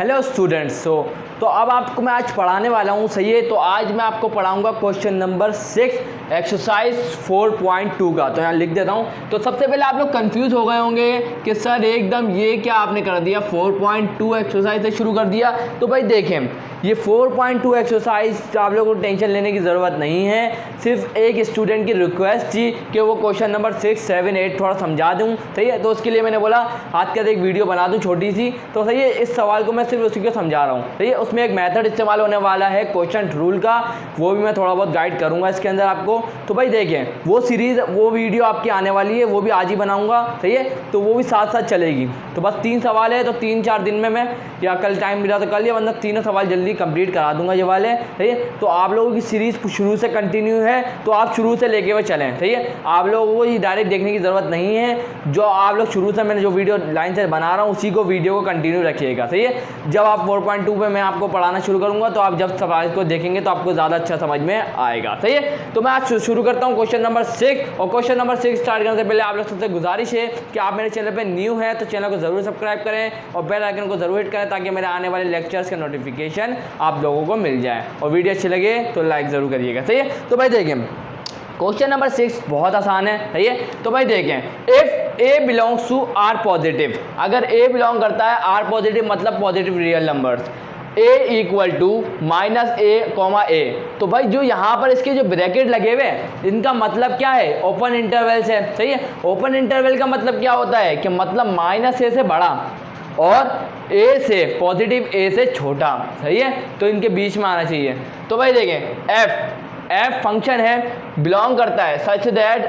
Hello students. तो अब आपको मैं आज पढ़ाने वाला हूँ, सही है। तो आज मैं आपको पढ़ाऊँगा क्वेश्चन नंबर 6 एक्सरसाइज 4.2 का। तो यहाँ लिख देता हूँ। तो सबसे पहले आप लोग कंफ्यूज हो गए होंगे कि सर एकदम ये क्या आपने कर दिया, 4.2 एक्सरसाइज से शुरू कर दिया। तो भाई देखें, ये 4.2 एक्सरसाइज आप लोगों को टेंशन लेने की ज़रूरत नहीं है। सिर्फ एक स्टूडेंट की रिक्वेस्ट थी कि वो क्वेश्चन नंबर 6, 7, 8 थोड़ा समझा दूँ, सही है। तो उसके लिए मैंने बोला हाथ के एक वीडियो बना दूँ छोटी सी। तो सही है, इस सवाल को मैं सिर्फ उसी को समझा रहा हूँ, सही है। उसमें एक मेथड इस्तेमाल होने वाला है क्वेश्चन रूल का, वो भी मैं थोड़ा बहुत गाइड करूँगा इसके अंदर आपको। तो भाई देखें, वो सीरीज़, वो वीडियो आपकी आने वाली है, वो भी आज ही बनाऊँगा, सही है। तो वो भी साथ साथ चलेगी। तो बस 3 सवाल है, तो 3-4 दिन में मैं, या कल टाइम मिला तो कल, या वरना तीनों सवाल जल्दी कंप्लीट करा दूंगा ये वाले, सही है। तो आप लोगों की सीरीज़ शुरू से कंटिन्यू है, तो आप शुरू से लेके हुए चलें, सही है। आप लोगों को ये डायरेक्ट देखने की ज़रूरत नहीं है। जो आप लोग शुरू से, मैंने जो वीडियो लाइन से बना रहा हूँ उसी को वीडियो को कंटिन्यू रखिएगा, सही है। जब आप 4.2 पे मैं आपको पढ़ाना शुरू करूँगा, तो आप जब सवाल को देखेंगे तो आपको ज़्यादा अच्छा समझ में आएगा, सही है। तो मैं आज शुरू करता हूँ क्वेश्चन नंबर 6। और क्वेश्चन नंबर 6 स्टार्ट करने से पहले आप लोग सबसे गुजारिश है कि आप मेरे चैनल पर न्यू हैं तो चैनल को ज़रूर सब्सक्राइब करें और बेल आइकन को ज़रूर हिट करें, ताकि मेरे आने वाले लेक्चर्स के नोटिफिकेशन आप लोगों को मिल जाए। और वीडियो अच्छी लगे तो लाइक ज़रूर करिएगा, सही है। तो भाई देखें, क्वेश्चन नंबर 6 बहुत आसान है, सही है। तो भाई देखें, if A belongs to R positive, अगर ए बिलोंग करता है आर पॉजिटिव मतलब positive real numbers, a equal to minus A comma A. तो भाई जो यहाँ पर इसके जो ब्रैकेट लगे हुए हैं, इनका मतलब क्या है, ओपन इंटरवल से, सही है। ओपन इंटरवल का मतलब क्या होता है कि मतलब माइनस ए से बड़ा और ए से, पॉजिटिव ए से छोटा, सही है। तो इनके बीच में आना चाहिए। तो भाई देखें, एफ फंक्शन है, बिलोंग करता है such that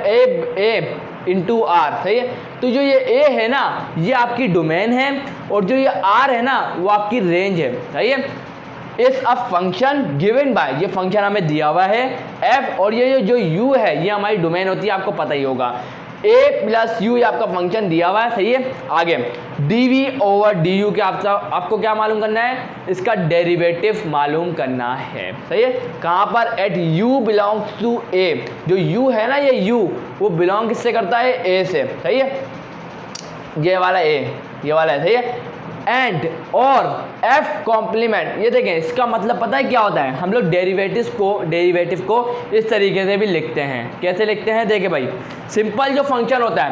A into R, सही है। तो जो ये ए है ना, ये आपकी डोमेन है, और जो ये आर है ना, वो आपकी रेंज है, सही है। इस अ फंक्शन गिवन बाय, ये फंक्शन हमें दिया हुआ है एफ, और ये जो यू है ये हमारी डोमेन होती है, आपको पता ही होगा। a प्लस यू ये आपका फंक्शन दिया हुआ है, सही है। आगे dv ओवर du के आपको क्या मालूम करना है, इसका डेरिवेटिव मालूम करना है, सही है। कहाँ पर, at u belongs to a, जो u है ना, ये u वो बिलोंग किससे करता है, a से, सही है। ये वाला a, ये वाला है, सही है। एंड और f कॉम्प्लीमेंट, ये देखें, इसका मतलब पता है क्या होता है। हम लोग डेरिवेटिव को इस तरीके से भी लिखते हैं। कैसे लिखते हैं, देखें भाई, सिंपल जो फंक्शन होता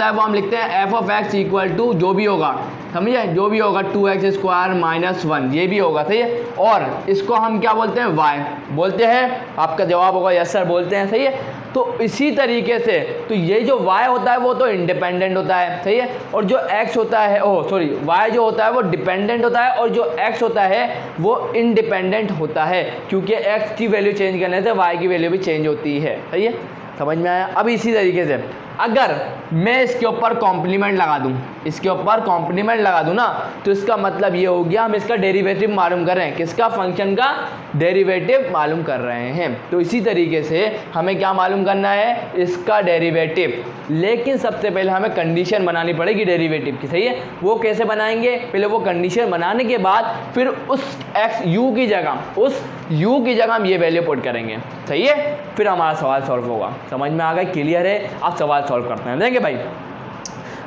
है, वो हम लिखते हैं f of x equal to जो भी होगा, समझिए, जो भी होगा 2x स्क्वायर माइनस 1, ये भी होगा, सही है। और इसको हम क्या बोलते हैं, y बोलते हैं। आपका जवाब होगा यस सर बोलते हैं, सही है। तो इसी तरीके से, तो ये जो y होता है वो तो इंडिपेंडेंट होता है, सही है। और जो x होता है, y जो होता है वो डिपेंडेंट होता है, और जो x होता है वो इंडिपेंडेंट होता है, क्योंकि x की वैल्यू चेंज करने से y की वैल्यू भी चेंज होती है, सही है। समझ में आया। अब इसी तरीके से अगर मैं इसके ऊपर कॉम्प्लीमेंट लगा दूं, ना, तो इसका मतलब ये हो गया हम इसका डेरिवेटिव मालूम कर रहे हैं, किसका, फंक्शन का डेरिवेटिव मालूम कर रहे हैं। तो इसी तरीके से हमें क्या मालूम करना है, इसका डेरिवेटिव। लेकिन सबसे पहले हमें कंडीशन बनानी पड़ेगी डेरिवेटिव की, सही है। वो कैसे बनाएंगे, पहले वो कंडीशन बनाने के बाद फिर उस u की जगह हम ये वैल्यू पुट करेंगे, सही है। फिर हमारा सवाल सॉल्व होगा। समझ में आ गया, क्लियर है। आप सवाल सॉल्व करते हैं, देखेंगे भाई।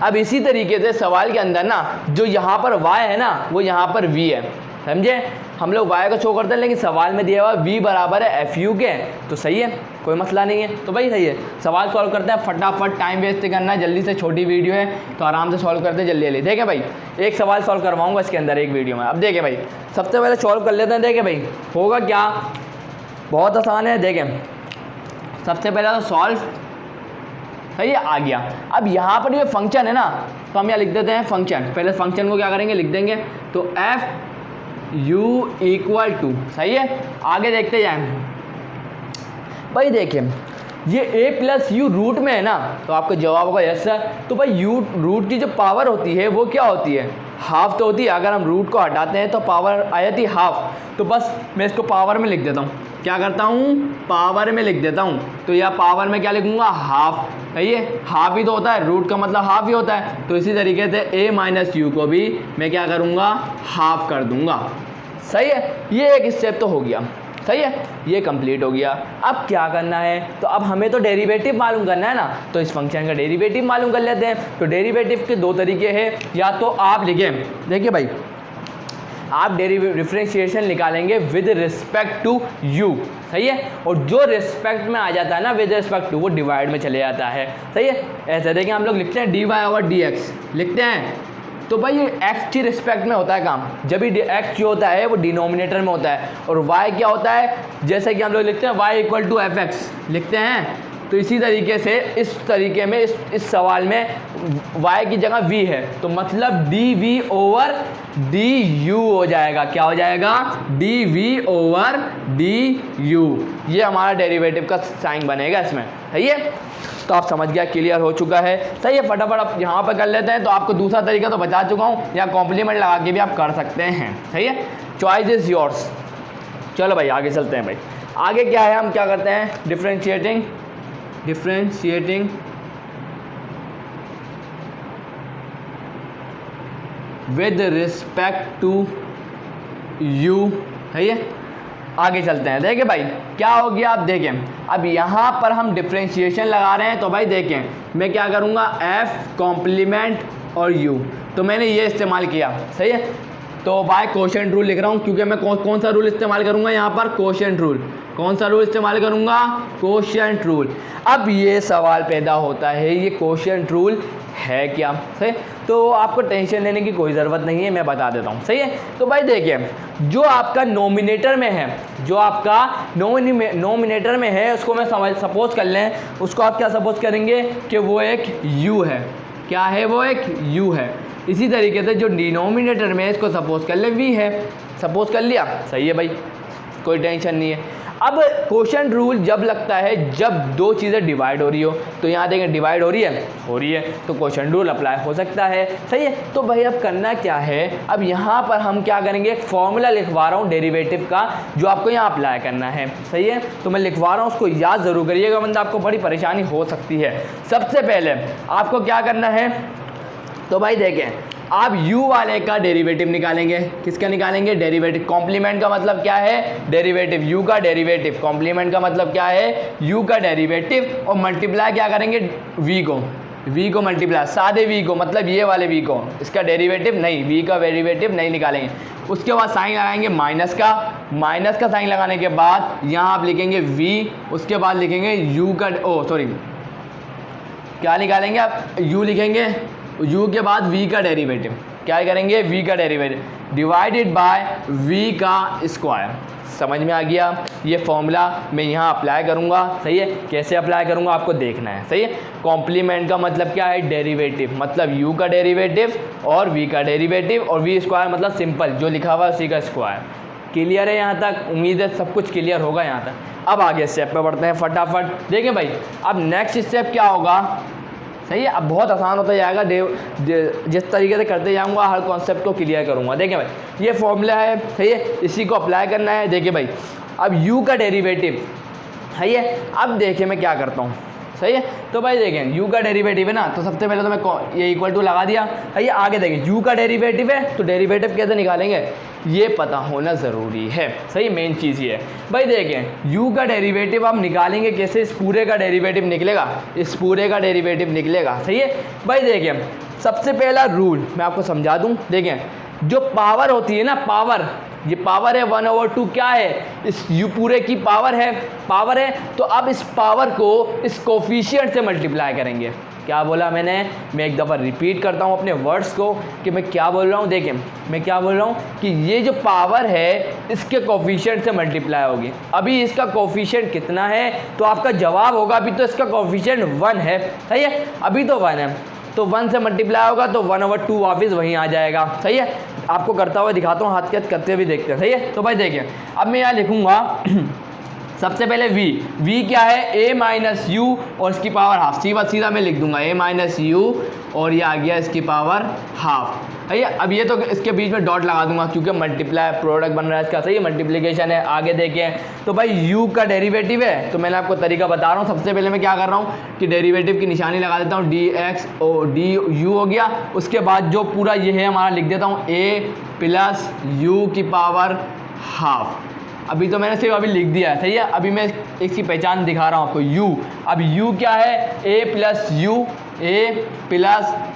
अब इसी तरीके से सवाल के अंदर ना, जो यहाँ पर y है ना, वो यहाँ पर v है, समझे। हम लोग y को शो करते हैं, लेकिन सवाल में दिया हुआ v बराबर है fu के, तो सही है, कोई मसला नहीं है। तो भाई सही है, सवाल सॉल्व करते हैं फटाफट, टाइम वेस्ट करना है, जल्दी से, छोटी वीडियो है तो आराम से सॉल्व करते हैं, जल्दी। देखें भाई, एक सवाल सॉल्व करवाऊंगा इसके अंदर एक वीडियो में। अब देखें भाई, सबसे पहले सॉल्व कर लेते हैं। देखें भाई, होगा क्या, बहुत आसान है। देखें, सबसे पहले तो सॉल्व, सही है, आ गया। अब यहाँ पर ये फंक्शन है ना, तो हम यहाँ लिख देते हैं फंक्शन। पहले फंक्शन को क्या करेंगे, लिख देंगे। तो एफ यू इक्वल टू, सही है। आगे देखते जाएं भाई। देखिए, ये a प्लस यू रूट में है ना, तो आपका जवाब होगा यस सर। तो भाई यू रूट की जो पावर होती है वो क्या होती है, हाफ तो होती है। अगर हम रूट को हटाते हैं तो पावर आ जाती है हाफ। तो बस मैं इसको पावर में लिख देता हूँ। क्या करता हूँ, पावर में लिख देता हूँ। तो यह पावर में क्या लिखूँगा, हाफ, सही है। हाफ ही तो होता है, रूट का मतलब हाफ ही होता है। तो इसी तरीके से a माइनस यू को भी मैं क्या करूँगा, हाफ कर दूँगा, सही है। ये एक स्टेप तो हो गया, सही है, ये कंप्लीट हो गया। अब क्या करना है, तो अब हमें तो डेरिवेटिव मालूम करना है ना, तो इस फंक्शन का डेरिवेटिव मालूम कर लेते हैं। तो डेरिवेटिव के दो तरीके हैं, या तो आप लिखें, देखिए भाई, आप डिफरेंशिएशन निकालेंगे विद रिस्पेक्ट टू u, सही है, और जो रिस्पेक्ट में आ जाता है ना विद रिस्पेक्ट टू, वो डिवाइड में चले जाता है, सही है। ऐसे देखिए हम लोग लिखते हैं dy और dx लिखते हैं, तो भाई ये x की रिस्पेक्ट में होता है काम, जब भी x जो होता है वो डिनोमिनेटर में होता है, और y क्या होता है, जैसे कि हम लोग लिखते हैं y इक्वल टू fx लिखते हैं। तो इसी तरीके से इस तरीके में इस सवाल में y की जगह v है, तो मतलब dv ओवर du हो जाएगा। क्या हो जाएगा, dv ओवर du, ये हमारा डेरिवेटिव का साइन बनेगा इसमें, सही है। तो आप समझ गया, क्लियर हो चुका है, सही है। फटाफट आप यहाँ पर कर लेते हैं। तो आपको दूसरा तरीका तो बता चुका हूँ, या कॉम्प्लीमेंट लगा के भी आप कर सकते हैं, सही है। Choice is yours. चलो भाई आगे चलते हैं। भाई आगे क्या है, हम क्या करते हैं, differentiating with respect to u, सही है। आगे चलते हैं। देखिए भाई क्या हो गया, आप देखें, अब यहाँ पर हम डिफरेंशिएशन लगा रहे हैं, तो भाई देखें मैं क्या करूँगा, f कॉम्प्लीमेंट और u, तो मैंने ये इस्तेमाल किया, सही है। तो बाय कोशेंट रूल लिख रहा हूँ, क्योंकि मैं कौन सा रूल इस्तेमाल करूँगा यहाँ पर, कोशेंट रूल। कौन सा रूल इस्तेमाल करूँगा, कोशेंट रूल। अब ये सवाल पैदा होता है, ये कोशेंट रूल है क्या, सही। तो आपको टेंशन लेने की कोई ज़रूरत नहीं है, मैं बता देता हूँ, सही है। तो भाई देखिए, जो आपका नोमिनेटर में है, जो आपका नोमिनेटर में है, उसको मैं सपोज कर लें, उसको आप क्या सपोज करेंगे कि वो एक u है। क्या है, वो एक u है। इसी तरीके से जो डिनोमिनेटर में है, इसको सपोज कर ले v है, सपोज कर लिया, सही है भाई, कोई टेंशन नहीं है। अब कोशेंट रूल जब लगता है जब दो चीज़ें डिवाइड हो रही हो, तो यहाँ देखें डिवाइड हो रही है, तो कोशेंट रूल अप्लाई हो सकता है, सही है। तो भाई अब करना क्या है, अब यहाँ पर हम क्या करेंगे, एक फॉर्मूला लिखवा रहा हूँ डेरिवेटिव का, जो आपको यहाँ अप्लाई करना है, सही है। तो मैं लिखवा रहा हूँ, उसको याद ज़रूर करिएगा, वरना आपको बड़ी परेशानी हो सकती है। सबसे पहले आपको क्या करना है, तो भाई देखें, आप u वाले का डेरिवेटिव निकालेंगे। किसका निकालेंगे, डेरिवेटिव। कॉम्प्लीमेंट का मतलब क्या है, डेरिवेटिव, u का डेरिवेटिव। कॉम्प्लीमेंट का मतलब क्या है, u का डेरिवेटिव, और मल्टीप्लाई क्या करेंगे, v को मल्टीप्लाई, सादे v को, मतलब ये वाले v को, इसका डेरिवेटिव नहीं, v का डेरिवेटिव नहीं निकालेंगे। उसके बाद साइन लगाएंगे माइनस का साइन लगाने के बाद यहाँ आप लिखेंगे v, उसके बाद लिखेंगे u का, क्या निकालेंगे आप, u लिखेंगे, u के बाद v का डेरिवेटिव, क्या करेंगे, v का डेरिवेटिव डिवाइडेड बाय v का स्क्वायर। समझ में आ गया, ये फॉर्मूला मैं यहाँ अप्लाई करूँगा, सही है। कैसे अप्लाई करूँगा आपको देखना है, सही है। कॉम्प्लीमेंट का मतलब क्या है, डेरिवेटिव, मतलब u का डेरिवेटिव और v का डेरिवेटिव, और v स्क्वायर मतलब सिंपल जो लिखा हुआ है उसी का स्क्वायर। क्लियर है यहाँ तक, उम्मीद है सब कुछ क्लियर होगा यहाँ तक। अब आगे स्टेप पे बढ़ते हैं फटाफट। देखिए भाई अब नेक्स्ट स्टेप क्या होगा, सही है। अब बहुत आसान होता जाएगा, जिस तरीके से करते जाऊँगा हर कॉन्सेप्ट को क्लियर करूँगा। देखिए भाई ये फॉर्मूला है, सही है, इसी को अप्लाई करना है। देखिए भाई अब u का डेरिवेटिव, सही है। अब देखिए मैं क्या करता हूँ, सही है। तो भाई देखें u का डेरिवेटिव है ना, तो सबसे पहले तो मैं ये इक्वल टू लगा दिया, है। आगे देखें u का डेरिवेटिव है, तो डेरिवेटिव कैसे निकालेंगे ये पता होना ज़रूरी है, सही, मेन चीज़ ये है। भाई देखें u का डेरिवेटिव आप निकालेंगे कैसे, इस पूरे का डेरिवेटिव निकलेगा, इस पूरे का डेरिवेटिव निकलेगा, सही है। भाई देखें सबसे पहला रूल मैं आपको समझा दूँ। देखें जो पावर होती है ना, पावर, ये पावर है 1/2, क्या है, इस u पूरे की पावर है। तो अब इस पावर को इस कोफिशिएंट से मल्टीप्लाई करेंगे। क्या बोला मैंने, मैं एक दफ़ा रिपीट करता हूँ अपने वर्ड्स को कि मैं क्या बोल रहा हूँ। देखें मैं क्या बोल रहा हूँ कि ये जो पावर है इसके कोफिशिएंट से मल्टीप्लाई होगी। अभी इसका कोफिशिएंट कितना है, तो आपका जवाब होगा अभी तो इसका कोफिशिएंट 1 है, सही है, अभी तो 1 है, तो 1 से मल्टीप्लाई होगा तो 1/2 वापस वहीं आ जाएगा, सही है। आपको करता हुआ दिखाता हूँ, हाथ के करते हुए देखते हैं, सही है। तो भाई देखिए अब मैं यहाँ लिखूँगा सबसे पहले v क्या है, a माइनस यू और इसकी पावर हाफ, सीधा मैं लिख दूंगा a माइनस यू और ये आ गया इसकी पावर हाफ, है। अब ये तो इसके बीच में डॉट लगा दूंगा क्योंकि मल्टीप्लाई प्रोडक्ट बन रहा है इसका, सही है, मल्टीप्लिकेशन है। आगे देखें तो भाई u का डेरिवेटिव है, तो मैंने आपको तरीका बता रहा हूँ। सबसे पहले मैं क्या कर रहा हूँ कि डेरिवेटिव की निशानी लगा देता हूँ, dx और du हो गया। उसके बाद जो पूरा ये है हमारा लिख देता हूँ a प्लस u की पावर हाफ, अभी तो मैंने सिर्फ अभी लिख दिया है, सही है। अभी मैं इसकी पहचान दिखा रहा हूँ आपको, u। अब u क्या है, a प्लस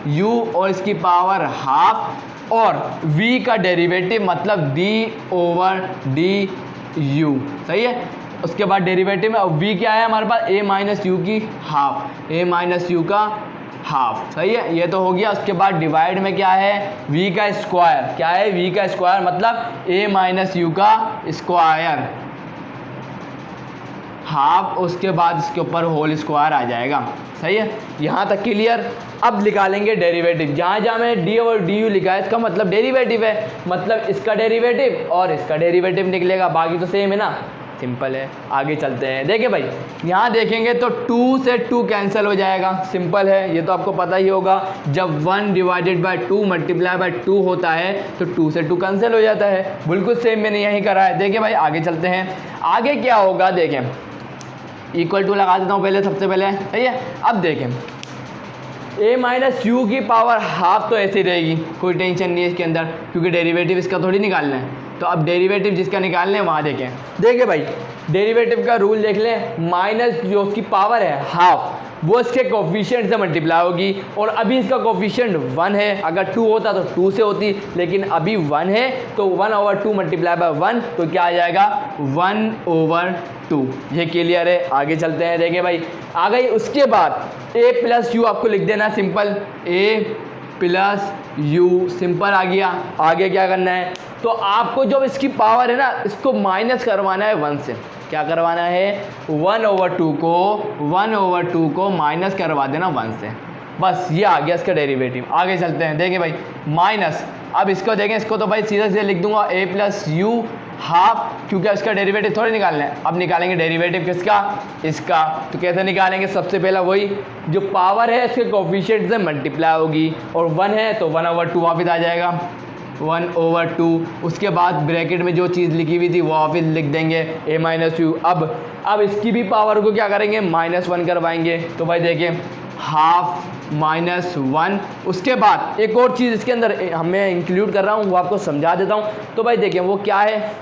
u और इसकी पावर हाफ और v का डेरिवेटिव मतलब d/du, सही है। उसके बाद डेरिवेटिव में v क्या है हमारे पास, a माइनस यू की हाफ, a माइनस यू का हाफ, सही है। ये तो हो गया। उसके बाद डिवाइड में क्या है, v का स्क्वायर, क्या है v का स्क्वायर मतलब a माइनस यू का स्क्वायर हाफ, उसके बाद इसके ऊपर होल स्क्वायर आ जाएगा, सही है। यहाँ तक क्लियर। अब निकालेंगे डेरिवेटिव। जहाँ जहाँ मैंने डी और डी यू लिखा है इसका मतलब डेरिवेटिव है, मतलब इसका डेरिवेटिव और इसका डेरिवेटिव निकलेगा, बाकी तो सेम है ना, सिंपल है। आगे चलते हैं। देखिए भाई यहाँ देखेंगे तो 2 से 2 कैंसिल हो जाएगा, सिंपल है, ये तो आपको पता ही होगा। जब 1 डिवाइडेड बाय 2 मल्टीप्लाई बाय 2 होता है तो 2 से 2 कैंसिल हो जाता है, बिल्कुल सेम मैंने यही करा है। देखिए भाई आगे चलते हैं। आगे क्या होगा, देखें इक्वल टू लगा देता हूँ पहले, सबसे पहले, सही है। अब देखें a माइनस यू की पावर हाफ तो ऐसी रहेगी, कोई टेंशन नहीं है इसके अंदर, क्योंकि डेरिवेटिव इसका थोड़ी निकालना है। तो अब डेरिवेटिव जिसका निकालना है वहाँ देखें। देखिए भाई डेरिवेटिव का रूल देख लें, माइनस जो उसकी पावर है हाफ वो इसके कोफिशिएंट से मल्टीप्लाई होगी, और अभी इसका कोफिशिएंट 1 है। अगर 2 होता तो 2 से होती, लेकिन अभी 1 है तो 1/2 मल्टीप्लाई बाय 1 तो क्या आ जाएगा 1/2। ये क्लियर है। आगे चलते हैं। देखिए भाई आ गई। उसके बाद a प्लस यू आपको लिख देना, simple a plus U, simple आ गया। आगे क्या करना है, तो आपको जो इसकी पावर है ना इसको माइनस करवाना है 1 से। क्या करवाना है, 1/2 को माइनस करवा देना 1 से, बस ये आ गया इसका डेरिवेटिव। आगे चलते हैं। देखिए भाई माइनस, अब इसको देखें, इसको तो भाई सीधे सीधे लिख दूंगा a प्लस यू हाफ, क्योंकि इसका डेरिवेटिव थोड़ी निकालना है। अब निकालेंगे डेरिवेटिव किसका, इसका। तो कैसे निकालेंगे, सबसे पहला वही जो पावर है इसके कोफिशिएंट से मल्टीप्लाई होगी, और 1 है तो 1/2 वापस आ जाएगा, 1/2। उसके बाद ब्रैकेट में जो चीज़ लिखी हुई थी वो वापस लिख देंगे a माइनस यू। अब इसकी भी पावर को क्या करेंगे, -1 करवाएंगे। तो भाई देखिए हाफ -1। उसके बाद एक और चीज़ इसके अंदर मैं इंक्लूड कर रहा हूँ, वो आपको समझा देता हूँ। तो भाई देखिए वो क्या है,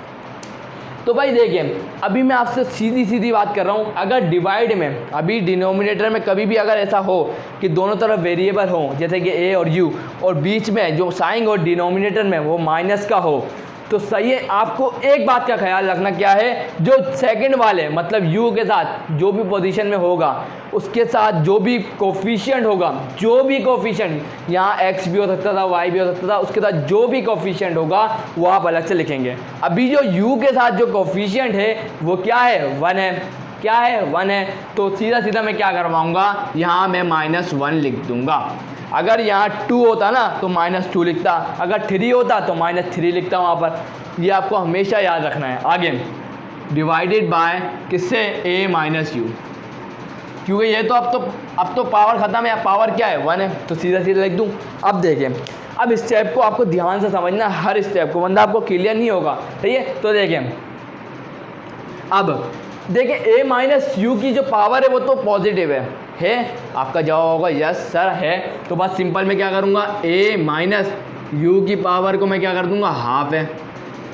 तो भाई देखिए अभी मैं आपसे सीधी सीधी बात कर रहा हूँ। अगर डिवाइड में, अभी डिनोमिनेटर में कभी भी अगर ऐसा हो कि दोनों तरफ वेरिएबल हो, जैसे कि a और u, और बीच में जो साइन और डिनोमिनेटर में वो माइनस का हो, तो सही है। आपको एक बात का ख्याल रखना, क्या है, जो सेकंड वाले मतलब u के साथ जो भी पोजीशन में होगा उसके साथ जो भी कोफिशिएंट होगा, जो भी कोफिशिएंट, यहाँ x भी हो सकता था, y भी हो सकता था, उसके साथ जो भी कोफिशिएंट होगा वो आप अलग से लिखेंगे। अभी जो u के साथ जो कोफिशिएंट है वो क्या है, 1 है। क्या है, 1 है। तो सीधा सीधा मैं क्या करवाऊँगा, यहाँ मैं -1 लिख दूँगा। अगर यहाँ 2 होता ना तो -2 लिखता, अगर 3 होता तो -3 लिखता वहाँ पर। ये आपको हमेशा याद रखना है। आगे डिवाइडेड बाय किससे, a माइनस यू, क्योंकि ये तो अब तो पावर ख़त्म है, पावर क्या है 1 है, तो सीधा सीधा लिख दूँ। अब देखिए अब इस स्टेप को आपको ध्यान से समझना, हर स्टेप को, वरना आपको क्लियर नहीं होगा, ठीक है। तो देखिए अब देखिए a माइनस यू की जो पावर है वो तो पॉजिटिव है। आपका जवाब होगा यस सर है। तो बस सिंपल मैं क्या करूँगा, a माइनस यू की पावर को मैं क्या कर दूँगा, हाफ है।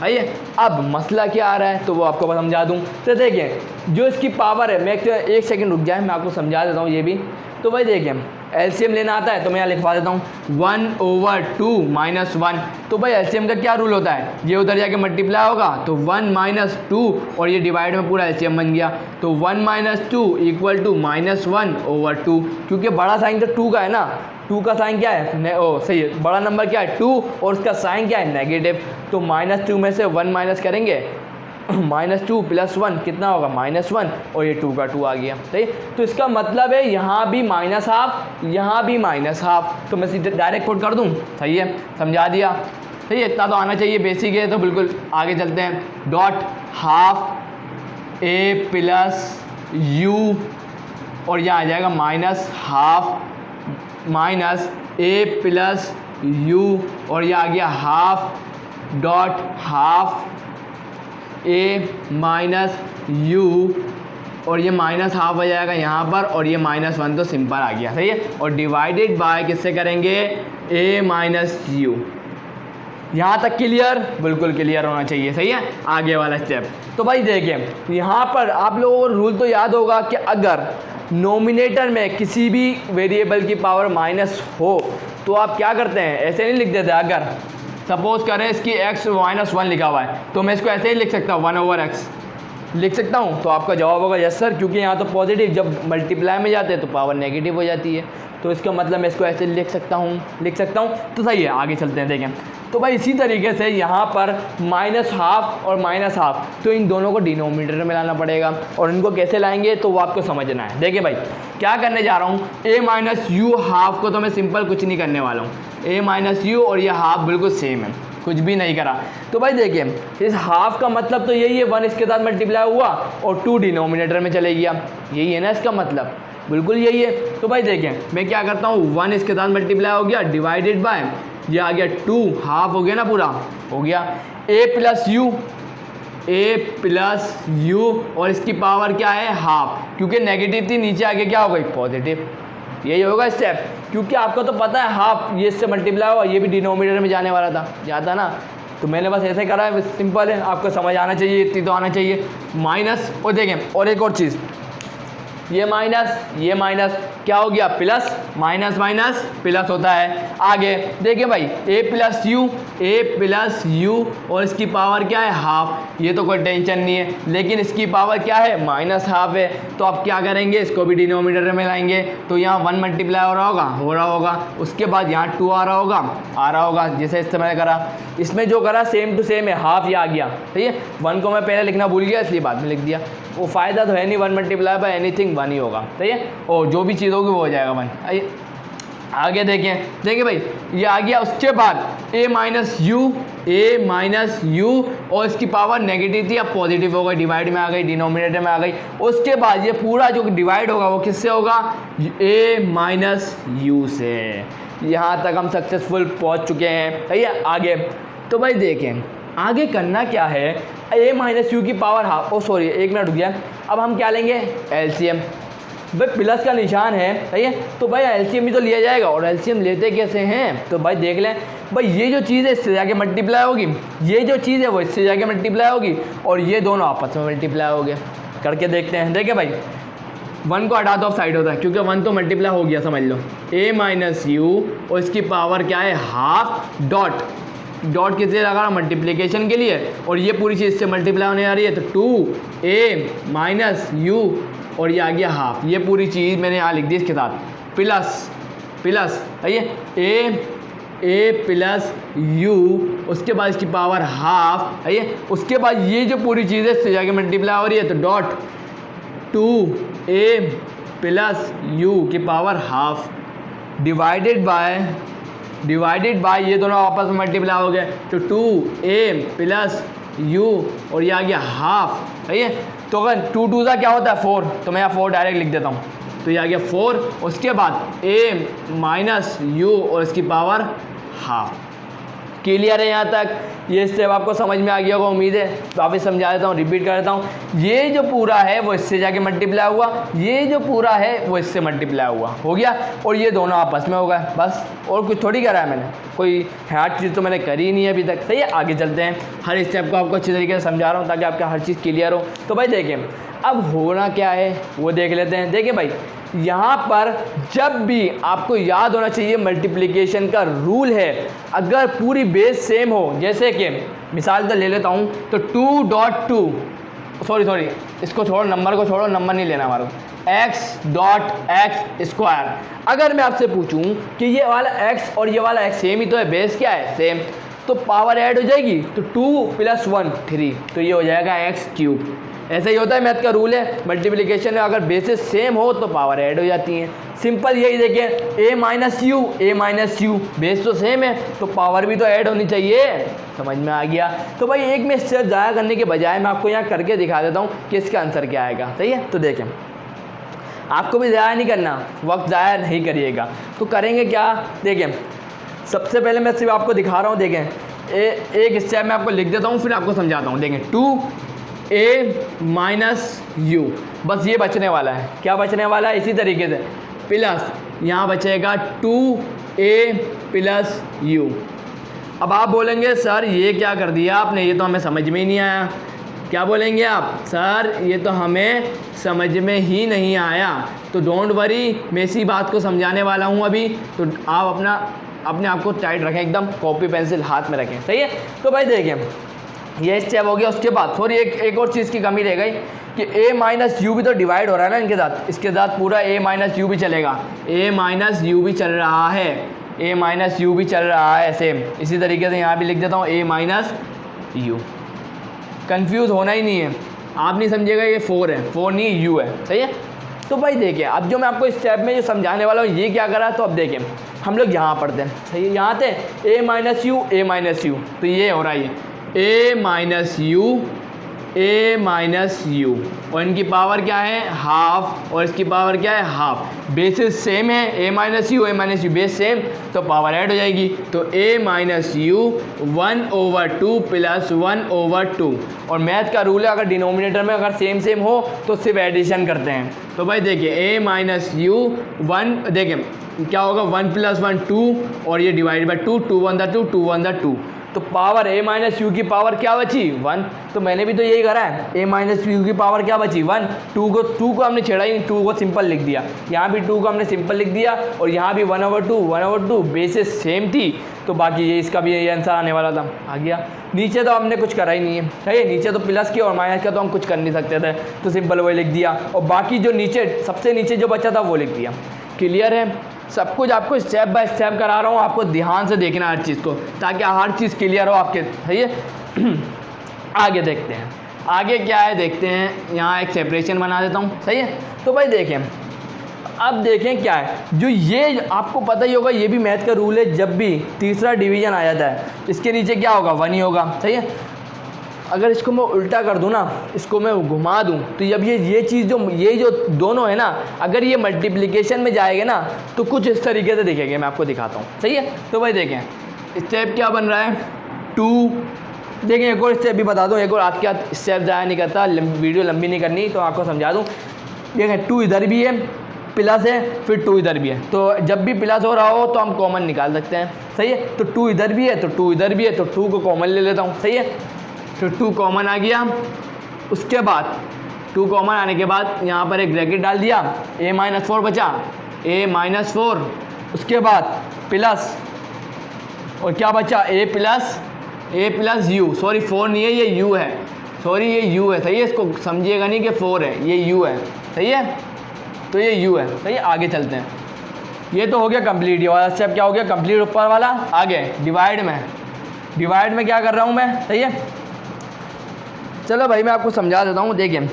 आइए अब मसला क्या आ रहा है तो वो आपको मैं समझा दूँ। तो देखिए जो इसकी पावर है, मैं एक सेकंड रुक जाए, मैं आपको समझा देता हूँ ये भी। तो भाई देखिए एलसीएम लेना आता है तो मैं यहाँ लिखवा देता हूँ 1/2 -1। तो भाई एलसीएम का क्या रूल होता है, ये उधर जाके मल्टीप्लाई होगा तो 1 - 2 और ये डिवाइड में पूरा एलसीएम बन गया। तो 1 - 2 = -1/2, क्योंकि बड़ा साइन तो 2 का है ना, 2 का साइन क्या है, सही है, बड़ा नंबर क्या है 2 और उसका साइन क्या है नेगेटिव। तो -2 में से 1 माइनस करेंगे, -2 + 1 कितना होगा, -1, और ये 2 का 2 आ गया, सही। तो इसका मतलब है यहाँ भी -1/2, यहाँ भी -1/2। तो मैं सीधे डायरेक्ट पुट कर दूँ, सही है, समझा दिया, सही है। इतना तो आना चाहिए, बेसिक है तो बिल्कुल। आगे चलते हैं। Dot half a plus you, और यहाँ आ जाएगा -1/2 माइनस a प्लस यू, और यह आ गया half dot half a minus you, और ये -1/2 आ जाएगा यहाँ पर, और ये -1 तो सिंपल आ गया, सही है। और डिवाइडेड बाय किससे करेंगे, a माइनस यू, यहाँ तक क्लियर, बिल्कुल क्लियर होना चाहिए, सही है। आगे वाला स्टेप, तो भाई देखिए यहाँ पर आप लोगों को रूल तो याद होगा कि अगर नोमिनेटर में किसी भी वेरिएबल की पावर माइनस हो तो आप क्या करते हैं, ऐसे नहीं लिख देते। अगर सपोज करें इसकी x -1 लिखा हुआ है तो मैं इसको ऐसे ही लिख सकता हूँ 1/x लिख सकता हूँ, तो आपका जवाब होगा यस सर, क्योंकि यहाँ तो पॉजिटिव जब मल्टीप्लाई में जाते हैं तो पावर नेगेटिव हो जाती है, तो इसका मतलब मैं इसको ऐसे लिख सकता हूँ। तो सही है, आगे चलते हैं। देखें तो भाई इसी तरीके से यहाँ पर -½ और -½ तो इन दोनों को डिनोमिनेटर में लाना पड़ेगा, और इनको कैसे लाएंगे तो वो आपको समझना है। देखिए भाई क्या करने जा रहा हूँ, a-u½ को तो मैं सिंपल कुछ नहीं करने वाला हूँ, a-u और ये हाफ बिल्कुल सेम है, कुछ भी नहीं करा। तो भाई देखिए इस हाफ का मतलब तो यही है, 1 इसके साथ मल्टीप्लाई हुआ और 2 डिनोमिनेटर में चले गया, यही है ना इसका मतलब, बिल्कुल यही है। तो भाई देखें मैं क्या करता हूँ, 1 इसके साथ मल्टीप्लाई हो गया, डिवाइडेड बाय ये आ गया 2, हाफ हो गया ना, पूरा हो गया a प्लस u और इसकी पावर क्या है हाफ, क्योंकि नेगेटिव थी नीचे आगे क्या हो गई पॉजिटिव, यही होगा स्टेप। क्योंकि आपको तो पता है हाफ ये इससे मल्टीप्लाई हुआ, ये भी डिनोमिनेटर में जाने वाला था, जाता ना, तो मैंने बस ऐसे करा है, सिंपल है, आपको समझ आना चाहिए, इतनी तो आना चाहिए। माइनस, और देखें और एक और चीज़, ये माइनस क्या हो गया प्लस, माइनस माइनस प्लस होता है। आगे देखिए भाई a प्लस यू और इसकी पावर क्या है हाफ, ये तो कोई टेंशन नहीं है, लेकिन इसकी पावर क्या है -½ है, तो आप क्या करेंगे इसको भी डिनोमिनेटर में लाएंगे, तो यहाँ 1 मल्टीप्लाई हो रहा होगा, उसके बाद यहाँ 2 आ रहा होगा, जैसे इस समय करा, इसमें जो करा सेम टू सेम है, हाफ ये आ गया, ठीक है। 1 को मैं पहले लिखना भूल गया इसलिए बाद में लिख दिया, वो फ़ायदा तो है नहीं, 1 मल्टीप्लाई बाय एनीथिंग 1 ही होगा, ठीक है, और जो भी चीज़ होगी वो हो जाएगा 1। आगे देखिए भाई ये आ गया, उसके बाद a -u और इसकी पावर नेगेटिव थी, अब पॉजिटिव हो गई, डिवाइड में आ गई, डिनोमिनेटर में आ गई। उसके बाद ये पूरा जो डिवाइड होगा वो किससे होगा, a -u से। यहाँ तक हम सक्सेसफुल पहुँच चुके हैं, सही है। आगे तो भाई देखें आगे करना क्या है, a -u की पावर हाफ, ओ सॉरी 1 मिनट रुक गया, अब हम क्या लेंगे एलसीएम, भाई प्लस का निशान है, सही है, तो भाई एलसीएम भी तो लिया जाएगा, और एलसीएम लेते कैसे हैं, तो भाई देख लें, भाई ये जो चीज़ है इससे जाके मल्टीप्लाई होगी, ये जो चीज़ है वो इससे जाके मल्टीप्लाई होगी, और ये दोनों आपस में मल्टीप्लाई हो गए, करके देखते हैं। देखिए भाई 1 को हटा दो ऑफ साइड होता है, क्योंकि 1 तो मल्टीप्लाई हो गया, समझ लो, a -u और इसकी पावर क्या है हाफ, डॉट किस लिए लगा, मल्टीप्लिकेशन के लिए, और ये पूरी चीज़ से मल्टीप्लाई होने आ रही है, तो 2a -u और ये आ गया हाफ, ये पूरी चीज़ मैंने यहाँ लिख दी इसके साथ, प्लस है a प्लस u, उसके बाद इसकी पावर हाफ है, उसके बाद ये जो पूरी चीज़ है इससे जाके मल्टीप्लाई हो रही है, तो डॉट 2a प्लस u की पावर हाफ डिवाइडेड बाय ये दोनों आपस में मल्टीप्लाई हो गए, तो 2a प्लस u और ये आ गया हाफ, है। तो अगर 2 2 का क्या होता है 4, तो मैं यहाँ 4 डायरेक्ट लिख देता हूँ, तो ये आ गया 4, उसके बाद a -u और इसकी पावर हाफ। क्लियर है यहाँ तक, ये स्टेप आपको समझ में आ गया होगा उम्मीद है। वापस समझा देता हूँ, रिपीट कर देता हूँ, ये जो पूरा है वो इससे जाके मल्टीप्लाई हुआ, ये जो पूरा है वो इससे मल्टीप्लाई हुआ, हो गया, और ये दोनों आपस में हो गए, बस, और कुछ थोड़ी करा है मैंने, कोई हार्ड चीज़ तो मैंने करी नहीं है अभी तक, सही है। आगे चलते हैं, हर स्टेप को आपको अच्छी तरीके से समझा रहा हूँ ताकि आपका हर चीज़ क्लियर हो। तो भाई देखिए अब होना क्या है वो देख लेते हैं। देखिए भाई यहाँ पर जब भी आपको याद होना चाहिए मल्टीप्लिकेशन का रूल है, अगर पूरी बेस सेम हो, जैसे कि मिसाल तो ले लेता हूँ, तो 2.2 सॉरी इसको छोड़ो, नंबर को छोड़ो, नंबर नहीं लेना हमारे को, x.x²। अगर मैं आपसे पूछूं कि ये वाला x और ये वाला x सेम ही तो है, बेस क्या है सेम, तो पावर ऐड हो जाएगी, तो 2 + 1 3, तो ये हो जाएगा x3। ऐसा ही होता है, मैथ का रूल है, मल्टीप्लिकेशन में अगर बेसिस सेम हो तो पावर ऐड हो जाती हैं, सिंपल यही देखिए, a -u बेस तो सेम है तो पावर भी तो ऐड होनी चाहिए, समझ में आ गया। तो भाई एक में स्टेप ज़ाया करने के बजाय मैं आपको यहाँ करके दिखा देता हूँ कि इसका आंसर क्या आएगा, सही है। तो देखें आपको भी ज़ाया नहीं करना, वक्त ज़ाया नहीं करिएगा, तो करेंगे क्या, देखें सबसे पहले मैं सिर्फ आपको दिखा रहा हूँ, देखें एक स्टेप मैं आपको लिख देता हूँ फिर आपको समझाता हूँ। देखें 2a - u, बस ये बचने वाला है, क्या बचने वाला है, इसी तरीके से प्लस यहाँ बचेगा 2a + u, अब आप बोलेंगे सर ये क्या कर दिया आपने, ये तो हमें समझ में ही नहीं आया। क्या बोलेंगे आप, सर ये तो हमें समझ में ही नहीं आया। तो डोंट वरी, मैं इसी बात को समझाने वाला हूँ अभी। तो आप अपने आप को टाइट रखें, एकदम कॉपी पेंसिल हाथ में रखें, सही है। तो भाई देखिए ये स्टेप हो गया। उसके बाद सॉरी एक और चीज़ की कमी रह गई कि a माइनस यू भी तो डिवाइड हो रहा है ना इनके साथ, इसके साथ पूरा a माइनस यू भी चलेगा, a माइनस यू भी चल रहा है, a माइनस यू भी चल रहा है सेम। इसी तरीके से यहाँ भी लिख देता हूँ a माइनस यू। कन्फ्यूज़ होना ही नहीं है, आप नहीं समझिएगा ये 4 है, 4 नहीं u है, सही है। तो भाई देखिए अब जो मैं आपको इस स्टेप में जो समझाने वाला हूँ ये क्या करा, तो अब देखिए हम लोग यहाँ पढ़ते हैं, सही है। यहाँ थे a minus you, a minus you, तो ये हो रहा है a minus you, a minus you, और इनकी पावर क्या है हाफ, और इसकी पावर क्या है हाफ। बेसिस सेम है, a minus you, a minus you base same, तो पावर ऐड हो जाएगी। तो a माइनस यू 1/2 प्लस 1/2, और मैथ का रूल है अगर डिनोमिनेटर में अगर सेम हो तो सिर्फ एडिशन करते हैं। तो भाई देखिए a माइनस यू 1, देखिए क्या होगा 1 + 1 2, और ये डिवाइड बाई 2, 2 1 2, 2 1 2, तो पावर a माइनस यू की पावर क्या बची 1। तो मैंने भी तो यही करा है, a माइनस यू की पावर क्या बची 1। 2 को हमने छेड़ा ही नहीं, 2 को सिंपल लिख दिया, यहाँ भी 2 को हमने सिंपल लिख दिया, और यहाँ भी 1/2 बेसिस सेम थी। तो बाकी ये इसका भी यही आंसर आने वाला था, आ गया। नीचे तो हमने कुछ करा ही नहीं है, सही है। नीचे तो प्लस की और माइनस का तो हम कुछ कर नहीं सकते थे, तो सिंपल वही लिख दिया, और बाकी जो नीचे सबसे नीचे जो बचा था वो लिख दिया। क्लियर है, सब कुछ आपको स्टेप बाय स्टेप करा रहा हूँ, आपको ध्यान से देखना हर चीज़ को, ताकि हर चीज़ क्लियर हो आपके, सही है। आगे देखते हैं, आगे क्या है देखते हैं। यहाँ एक सेपरेशन बना देता हूँ, सही है। तो भाई देखें, अब देखें क्या है, जो ये आपको पता ही होगा, ये भी मैथ का रूल है, जब भी तीसरा डिवीज़न आ जाता है इसके नीचे क्या होगा 1 ही होगा, सही है। अगर इसको मैं उल्टा कर दूँ ना, इसको मैं घुमा दूँ, तो जब ये चीज़ जो दोनों है ना, अगर ये मल्टीप्लिकेशन में जाएगा ना तो कुछ इस तरीके से दिखेंगे, मैं आपको दिखाता हूँ, सही है। तो भाई देखें स्टेप क्या बन रहा है 2। देखें एक और स्टेप भी बता दूँ, एक और आज क्या स्टेप ज़ाया नहीं करता, वीडियो लंबी नहीं करनी, तो आपको समझा दूँ। देखें 2 इधर भी है, प्लस है, फिर 2 इधर भी है, तो जब भी प्लस हो रहा हो तो हम कॉमन निकाल सकते हैं, सही है। तो 2 इधर भी है तो 2 इधर भी है, तो 2 को कॉमन ले लेता हूँ, सही है। तो 2 कॉमन आ गया। उसके बाद 2 कॉमन आने के बाद यहाँ पर एक ब्रैकेट डाल दिया, a माइनस 4 बचा, a माइनस 4, उसके बाद प्लस, और क्या बचा a प्लस u, सॉरी 4 नहीं है ये u है, सॉरी ये u है, सही है। इसको समझिएगा नहीं कि 4 है, ये u है, सही है। तो ये u है, सही है। आगे चलते हैं, ये तो हो गया कंप्लीट, ये वाला स्टेप क्या हो गया कंप्लीट ऊपर वाला। आगे डिवाइड में क्या कर रहा हूँ मैं, सही है। चलो भाई मैं आपको समझा देता हूँ, देखिए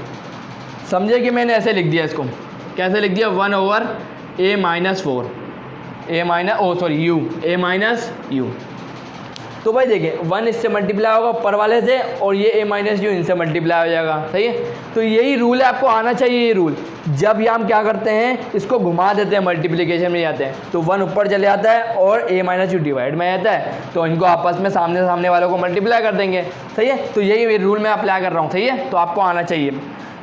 समझे कि मैंने ऐसे लिख दिया, इसको कैसे लिख दिया 1/a minus 4, a minus u। तो भाई देखिए 1 इससे मल्टीप्लाई होगा ऊपर वाले से, और ये a माइनस u इनसे मल्टीप्लाई हो जाएगा, सही है। तो यही रूल है, आपको आना चाहिए ये रूल। जब ये हम क्या करते हैं, इसको घुमा देते हैं, मल्टीप्लिकेशन में जाते हैं, तो 1 ऊपर चले जाता है और a माइनस u डिवाइड में आता है, तो इनको आपस में सामने वालों को मल्टीप्लाई कर देंगे, सही है। तो यही रूल मैं अप्लाई कर रहा हूँ, सही है। तो आपको आना चाहिए।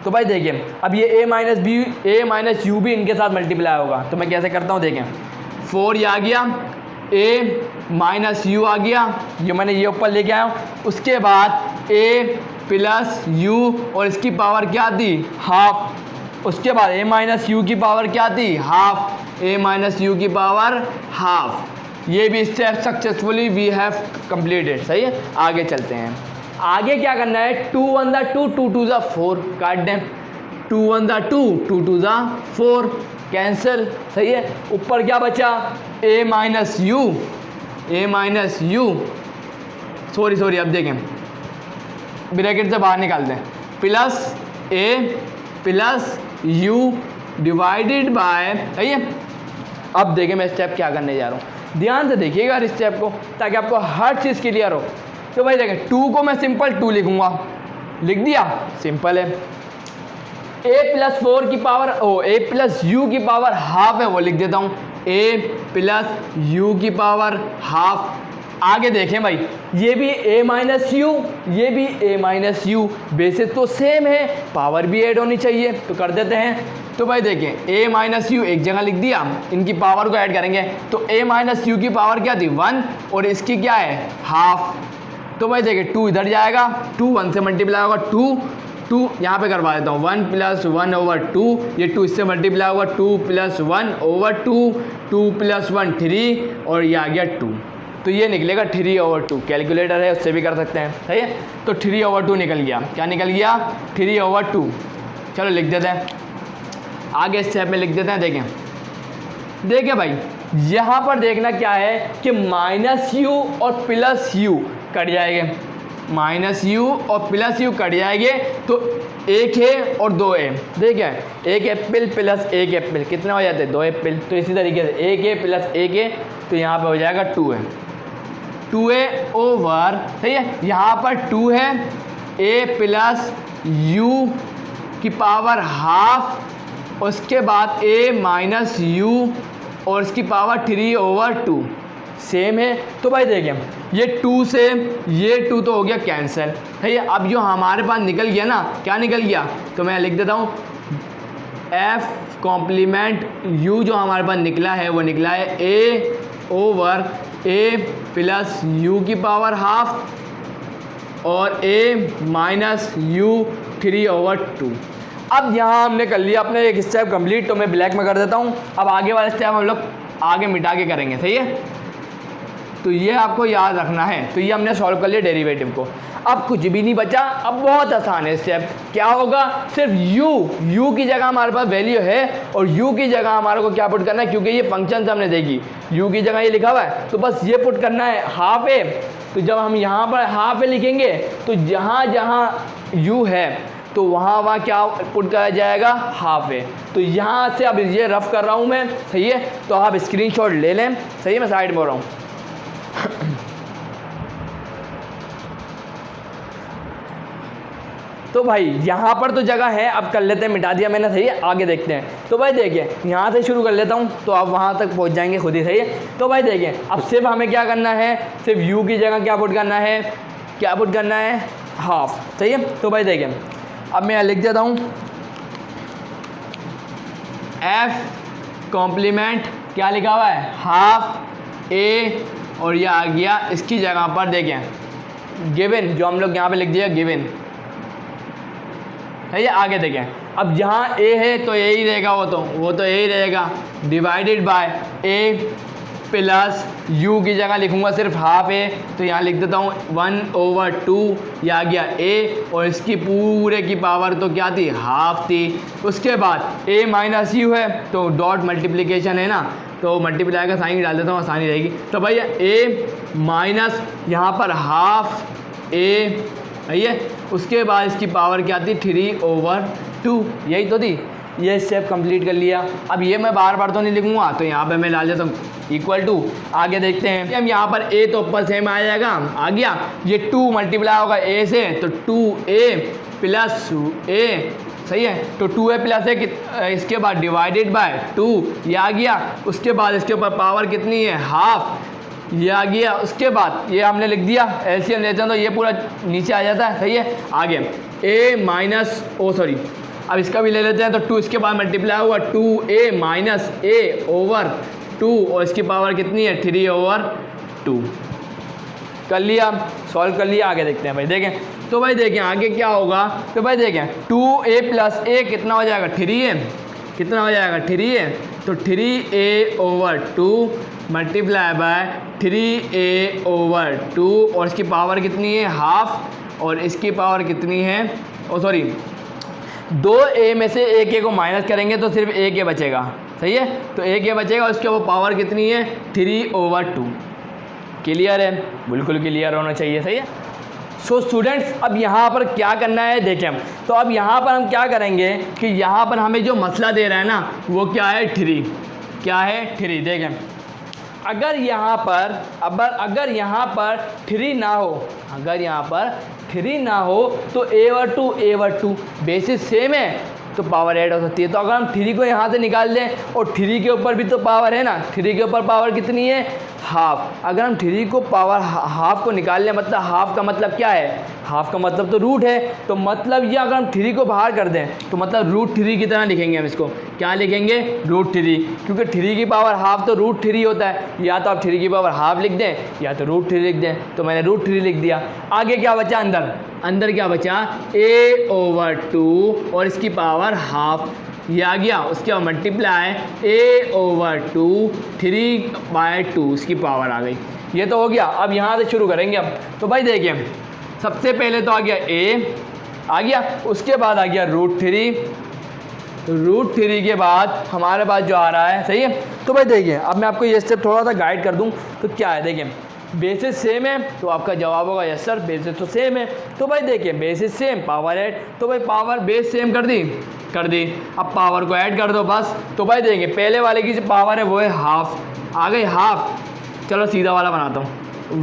तो भाई देखिए अब ये a माइनस u भी इनके साथ मल्टीप्लाई होगा, तो मैं कैसे करता हूँ देखें। 4 ये आ गया, a माइनस u आ गया, जो मैंने ये ऊपर लेके आया हूँ। उसके बाद a प्लस u, और इसकी पावर क्या थी हाफ। उसके बाद a माइनस u की पावर क्या थी हाफ, a माइनस u की पावर हाफ। ये भी step successfully we have completed, सही है। आगे चलते हैं, आगे क्या करना है 2 1 2 2 2 4 काट दें, 2 1 2 2 2 4 कैंसिल, सही है। ऊपर क्या बचा a माइनस u, सॉरी अब देखें ब्रैकेट से बाहर निकाल दें, plus a plus u divided by, सही है। अब देखें मैं स्टेप क्या करने जा रहा हूँ, ध्यान से देखिएगा इस स्टेप को, ताकि आपको हर चीज़ क्लियर हो। तो भाई देखें 2 को मैं सिंपल 2 लिखूँगा, लिख दिया, सिंपल है। a प्लस 4 की पावर a प्लस u की पावर हाफ है, वो लिख देता हूँ, a प्लस u की पावर हाफ। आगे देखें भाई, ये भी a माइनस यू, ये भी a माइनस यू, बेसिस तो सेम है, पावर भी ऐड होनी चाहिए, तो कर देते हैं तो भाई देखें a माइनस यू एक जगह लिख दिया, इनकी पावर को ऐड करेंगे तो a माइनस यू की पावर क्या थी 1 और इसकी क्या है हाफ। तो भाई देखिए 2 इधर जाएगा, 2 1 से मल्टीप्लाई होगा 2 यहाँ पे करवा देता हूँ 1 + 1/2, ये 2 इससे मल्टीप्लाई होगा 2 + 1/2, 2 + 1 3 और ये आ गया 2। तो ये निकलेगा 3/2। कैलकुलेटर है उससे भी कर सकते हैं, सही है। तो 3/2 निकल गया। क्या निकल गया 3/2। चलो लिख देते हैं, आगे स्टेप में लिख देते हैं। देखें भाई यहाँ पर देखना क्या है कि -u और +u कट जाएंगे, -u और +u कट जाएंगे तो 1 है और 2 है। देखें 1 एप्पल प्लस 1 एप्पल कितना हो जाते हैं 2 एप्पल। तो इसी तरीके से 1 है + 1 है तो यहाँ पे हो जाएगा 2 है, 2 है ओवर, सही है। यहाँ पर 2 है, a + u की पावर हाफ, उसके बाद a माइनस u और इसकी पावर 3/2 सेम है। तो भाई देखें ये 2 से ये 2 तो हो गया कैंसिल, सही है। अब जो हमारे पास निकल गया ना, क्या निकल गया, तो मैं लिख देता हूँ f कॉम्प्लीमेंट u जो हमारे पास निकला है वो निकला है a + u की पावर हाफ और a माइनस u 3/2। अब यहाँ हमने कर लिया अपने एक स्टेप कंप्लीट, तो मैं ब्लैक में कर देता हूँ। अब आगे वाला स्टेप हम लोग आगे मिटा के करेंगे, सही है। तो ये आपको याद रखना है। तो ये हमने सॉल्व कर लिया डेरिवेटिव को। अब कुछ भी नहीं बचा, अब बहुत आसान है स्टेप। क्या होगा, सिर्फ u की जगह हमारे पास वैल्यू है और u की जगह हमारे को क्या पुट करना है, क्योंकि ये फंक्शन हमने देखी u की जगह ये लिखा हुआ है तो बस ये पुट करना है हाफ है। तो जब हम यहाँ पर हाफ है लिखेंगे तो जहाँ जहाँ u है तो वहाँ क्या पुट करा जाएगा हाफ है। तो यहाँ से अब ये रफ कर रहा हूँ मैं, सही है। तो आप स्क्रीनशॉट ले लें, सही है, मैं साइड में हो रहा हूँ। तो भाई यहाँ पर तो जगह है, अब कर लेते हैं, मिटा दिया मैंने, सही है। आगे देखते हैं। तो भाई देखिए यहाँ से शुरू कर लेता हूँ तो आप वहाँ तक पहुँच जाएंगे खुद ही, सही है। तो भाई देखिए अब सिर्फ हमें क्या करना है, सिर्फ u की जगह क्या पुट करना है, क्या पुट करना है हाफ, सही है। तो भाई देखिए अब मैं लिख देता हूँ f कॉम्प्लीमेंट क्या लिखा हुआ है हाफ a और यह आ गया इसकी जगह पर देखें गिवन, जो हम लोग यहाँ पे लिख दिया गिवन, है ये। आगे देखें अब जहाँ a है तो a ही रहेगा, वो तो a ही रहेगा, divided by a plus u की जगह लिखूंगा सिर्फ हाफ है तो यहाँ लिख देता हूँ 1/2, यह आ गया a और इसकी पूरे की पावर तो क्या थी हाफ थी। उसके बाद a माइनस यू है तो डॉट मल्टीप्लिकेशन है ना, तो मल्टीप्लाई का साइन डाल देता हूँ, आसानी रहेगी। तो भैया a माइनस यहाँ पर हाफ a, है। उसके बाद इसकी पावर क्या थी 3/2, यही तो थी। ये स्टेप कंप्लीट कर लिया। अब ये मैं बार बार तो नहीं लिखूंगा तो यहाँ पे मैं डाल देता हूँ =। आगे देखते हैं हम यहाँ पर a तो ऊपर सेम आ जाएगा, आ गया। ये 2 मल्टीप्लाई होगा a से तो 2a + a, सही है। तो 2a + a इसके बाद डिवाइडेड बाय 2 ये आ गया। उसके बाद इसके ऊपर पावर कितनी है हाफ, ये आ गया। उसके बाद ये हमने लिख दिया, एलसीएम लेते हैं तो ये पूरा नीचे आ जाता है, सही है। आगे a माइनस अब इसका भी ले लेते हैं तो 2 इसके बाद मल्टीप्लाई हुआ 2a माइनस a/2 और इसकी पावर कितनी है 3/2। कर लिया, सॉल्व कर लिया। आगे देखते हैं भाई, देखें तो भाई देखें आगे क्या होगा। तो भाई देखें 2a + a कितना हो जाएगा 3a, कितना हो जाएगा 3a, तो 3a/2 मल्टीप्लाई बाय 3a/2 और इसकी पावर कितनी है हाफ और इसकी पावर कितनी है 2a में से एक a को माइनस करेंगे तो सिर्फ एक a बचेगा, सही है। तो एक a बचेगा, उसके वो पावर कितनी है 3/2। क्लियर है, बिल्कुल क्लियर होना चाहिए, सही है। सो स्टूडेंट्स अब यहाँ पर क्या करना है देखें। तो अब यहाँ पर हम क्या करेंगे कि यहाँ पर हमें जो मसला दे रहा है ना वो क्या है 3, क्या है 3। देखें अगर यहाँ पर 3 ना हो, अगर यहाँ पर 3 ना हो तो a/2 बेसिस सेम है तो पावर ऐड हो सकती है। तो अगर हम 3 को यहाँ से निकाल दें और 3 के ऊपर भी तो पावर है ना, 3 के ऊपर पावर कितनी है, हाफ। अगर हम 3 को पावर हाफ को निकाल लें, मतलब हाफ का मतलब क्या है, हाफ का मतलब तो रूट है। तो मतलब ये अगर हम 3 को बाहर कर दें तो मतलब √3 की तरह लिखेंगे हम इसको। क्या लिखेंगे, √3, क्योंकि 3 की पावर हाफ तो √3 होता है। या तो आप 3 की पावर हाफ लिख दें या तो √3 लिख दें। तो मैंने √3 लिख दिया। आगे क्या बचा, अंदर क्या बचा, a/2 और इसकी पावर हाफ, ये आ गया। उसके बाद मल्टीप्लाई a/2 3/2 इसकी पावर आ गई। ये तो हो गया। अब यहाँ से शुरू करेंगे अब। तो भाई देखिए, सबसे पहले तो आ गया a आ गया, उसके बाद आ गया √3 के बाद हमारे पास जो आ रहा है, सही है। तो भाई देखिए, अब मैं आपको ये स्टेप थोड़ा सा गाइड कर दूँ तो क्या है, देखिए बेसिस सेम है तो आपका जवाब होगा यस सर, बेसिस तो सेम है। तो भाई देखिए, बेसिस सेम, पावर ऐड, तो भाई पावर बेस सेम कर दी। अब पावर को ऐड कर दो बस। तो भाई देखिए, पहले वाले की जो पावर है वो है हाफ, आ गई हाफ। चलो सीधा वाला बनाता हूँ,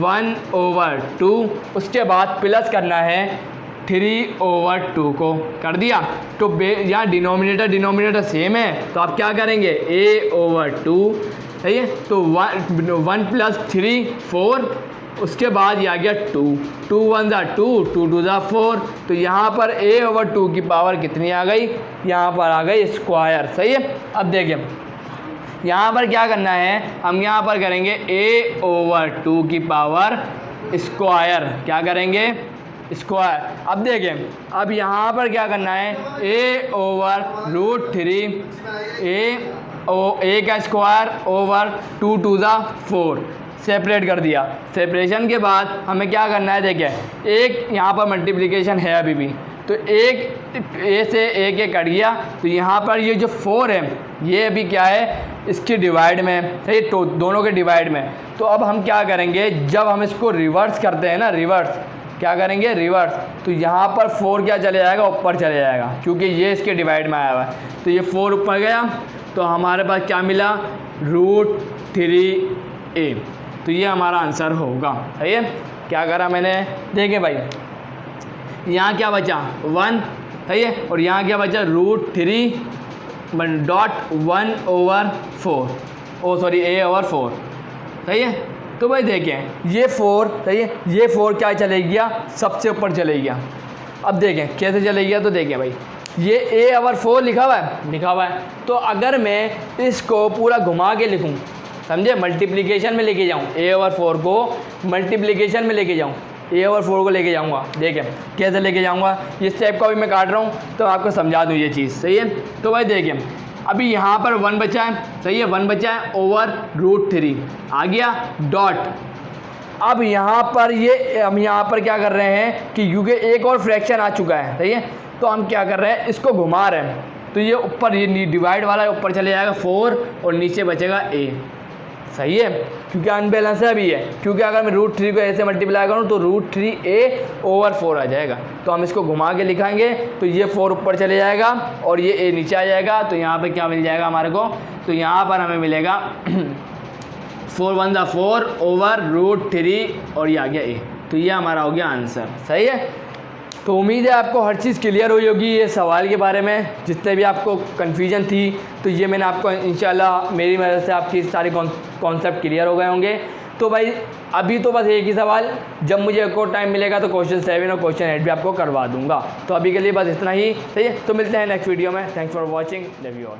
1/2, उसके बाद प्लस करना है 3/2 को, कर दिया। तो यहाँ डिनोमिनेटर सेम है तो आप क्या करेंगे, a/2, सही है। तो 1 + 3 4, उसके बाद ये आ गया 2 1 2 2 2 4। तो यहाँ पर a/2 की पावर कितनी आ गई, यहाँ पर आ गई स्क्वायर, सही है। अब देखिए यहाँ पर क्या करना है, हम यहाँ पर करेंगे a/2 की पावर स्क्वायर, क्या करेंगे, स्क्वायर। अब देखें, अब यहाँ पर क्या करना है, a/√3 a का स्क्वायर ओवर 2 2 4, सेपरेट कर दिया। सेपरेशन के बाद हमें क्या करना है, देखिए एक यहाँ पर मल्टीप्लिकेशन है अभी भी, तो एक a से a कट गया। तो यहाँ पर ये जो 4 है ये अभी क्या है, इसके डिवाइड में, सही, तो दोनों के डिवाइड में। तो अब हम क्या करेंगे, जब हम इसको रिवर्स करते हैं ना, रिवर्स क्या करेंगे, रिवर्स, तो यहाँ पर 4 क्या चले जाएगा, ऊपर चले जाएगा, क्योंकि ये इसके डिवाइड में आया हुआ है। तो ये 4 ऊपर गया तो हमारे पास क्या मिला, √3a। तो ये हमारा आंसर होगा, सही है। क्या करा मैंने, देखें भाई, यहाँ क्या बचा 1, सही है, और यहाँ क्या बचा √3.1/4, a/4, सही है। तो भाई देखें ये 4, सही है, ये 4 क्या चले गया, सबसे ऊपर चले गया। अब देखें कैसे चले गया, तो देखें भाई ये a/4 लिखा हुआ है। तो अगर मैं इसको पूरा घुमा के लिखूं, समझे, मल्टीप्लिकेशन में लेके जाऊं, a/4 को मल्टीप्लिकेशन में लेके जाऊं, a/4 को लेके जाऊंगा, देखें कैसे लेके जाऊंगा, इस टाइप का भी मैं काट रहा हूं तो आपको समझा दूं ये चीज़, सही है। तो भाई देखें, अभी यहाँ पर 1 बचा है, सही है, 1 बचा है ओवर √3 आ गया डॉट। अब यहाँ पर हम यहाँ पर क्या कर रहे हैं कि क्योंकि एक और फ्रैक्शन आ चुका है, सही है, तो हम क्या कर रहे हैं, इसको घुमा रहे हैं। तो ये ऊपर, ये डिवाइड वाला ऊपर चले जाएगा 4 और नीचे बचेगा a, सही है, क्योंकि अनबैलेंस है अभी है। क्योंकि अगर मैं √3 को ऐसे मल्टीप्लाई करूँ तो √3a/4 आ जाएगा। तो हम इसको घुमा के लिखाएंगे तो ये 4 ऊपर चले जाएगा और ये a नीचे आ जाएगा। तो यहाँ पे क्या मिल जाएगा हमारे को, तो यहाँ पर हमें मिलेगा 4 1 4 ओवर √3 और ये आ गया a। तो ये हमारा हो गया आंसर, सही है। तो उम्मीद है आपको हर चीज़ क्लियर हुई होगी ये सवाल के बारे में, जितने भी आपको कन्फ्यूजन थी तो ये मैंने आपको इंशाल्लाह मेरी मदद से आपकी सारे कॉन्सेप्ट क्लियर हो गए होंगे। तो भाई अभी तो बस एक ही सवाल, जब मुझे एक और टाइम मिलेगा तो क्वेश्चन 7 और क्वेश्चन 8 भी आपको करवा दूंगा। तो अभी के लिए बस इतना ही, सही है। तो मिलते हैं नेक्स्ट वीडियो में। Thanks for watching, love you all.